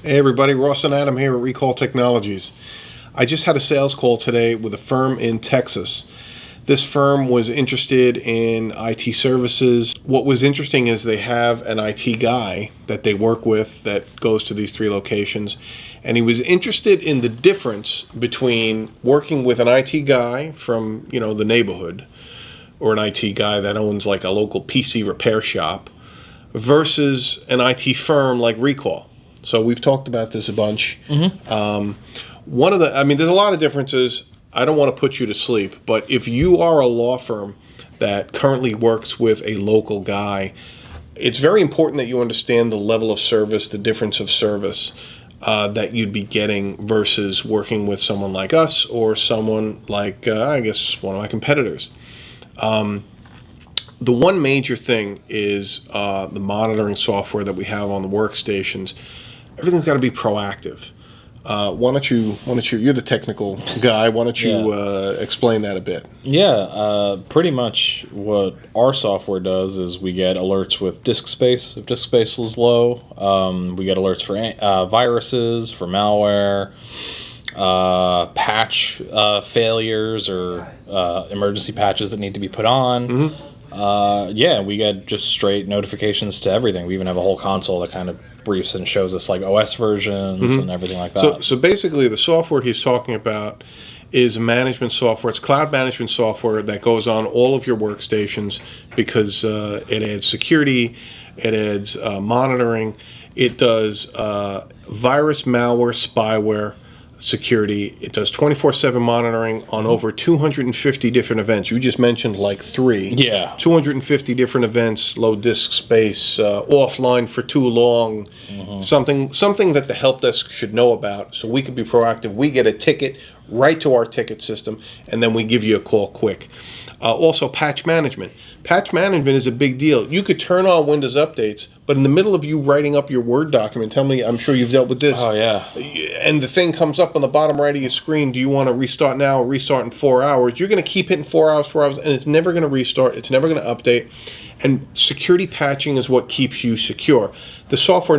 Hey everybody, Ross and Adam here at Rekall Technologies. I just had a sales call today with a firm in Texas. This firm was interested in IT services. What was interesting is they have an IT guy that they work with that goes to these 3 locations, and he was interested in the difference between working with an IT guy from, the neighborhood, or an IT guy that owns like a local PC repair shop, versus an IT firm like Rekall. So we've talked about this a bunch. There's a lot of differences. I don't want to put you to sleep, but if you are a law firm that currently works with a local guy, it's very important that you understand the level of service, the difference of service that you'd be getting versus working with someone like us or someone like, I guess, one of my competitors. The one major thing is the monitoring software that we have on the workstations. Everything's got to be proactive. Why don't you? You're the technical guy. Why don't you explain that a bit? Yeah, pretty much what our software does is we get alerts with disk space. If disk space is low, we get alerts for viruses, for malware, patch failures, or emergency patches that need to be put on. We get just straight notifications to everything. We even have a whole console that kind of briefs and shows us like OS versions and everything like that. So basically the software he's talking about is management software. It's cloud management software that goes on all of your workstations because it adds security, it adds monitoring, it does virus, malware, spyware, security. It does 24/7 monitoring on over 250 different events. You just mentioned like 3. Yeah. 250 different events, low disk space, offline for too long, something that the help desk should know about so we could be proactive. We get a ticket right to our ticket system, and then we give you a call quick. Also, patch management. Patch management is a big deal. You could turn on Windows updates, but in the middle of you writing up your Word document, tell me, I'm sure you've dealt with this. Oh, yeah. And the thing comes up on the bottom right of your screen, do you want to restart now or restart in 4 hours? You're going to keep hitting 4 hours, and it's never going to restart. It's never going to update. And security patching is what keeps you secure. The software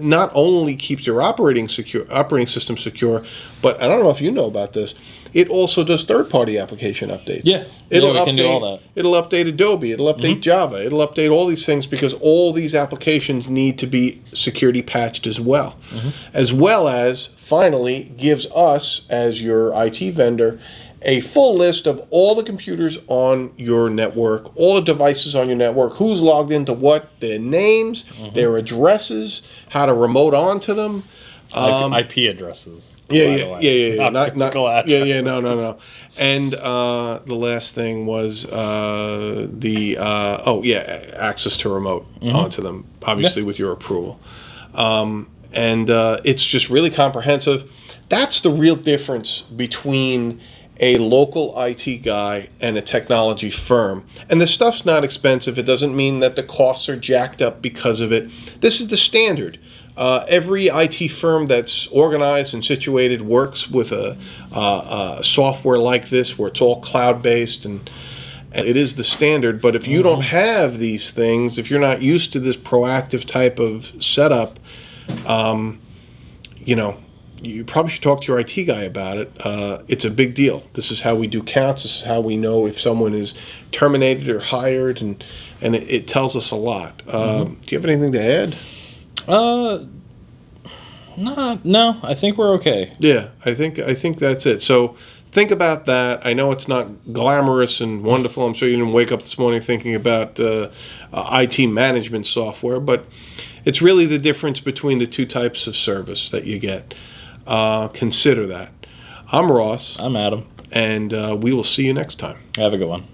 not only keeps your operating system secure, but I don't know if you know about this, it also does third-party application updates. Yeah, we can do all that. It'll update Adobe. It'll update Java. It'll update all these things because all these applications need to be security patched as well. As well as, finally, gives us, as your IT vendor, a full list of all the computers on your network, all the devices on your network, who's logged into what, their names, their addresses, how to remote onto them. IP addresses. Yeah. Not physical addresses. No. And the last thing was access to remote onto them, obviously with your approval. It's just really comprehensive. That's the real difference between a local IT guy and a technology firm. And the stuff's not expensive. It doesn't mean that the costs are jacked up because of it. This is the standard. Every IT firm that's organized and situated works with a software like this where it's all cloud-based and it is the standard. But if you don't have these things, if you're not used to this proactive type of setup, you probably should talk to your IT guy about it. It's a big deal. This is how we do counts. This is how we know if someone is terminated or hired, and it tells us a lot. Do you have anything to add? No, I think we're okay. Yeah, I think that's it. So think about that. I know it's not glamorous and wonderful. I'm sure you didn't wake up this morning thinking about IT management software, but it's really the difference between the 2 types of service that you get. Consider that. I'm Ross. I'm Adam. And we will see you next time. Have a good one.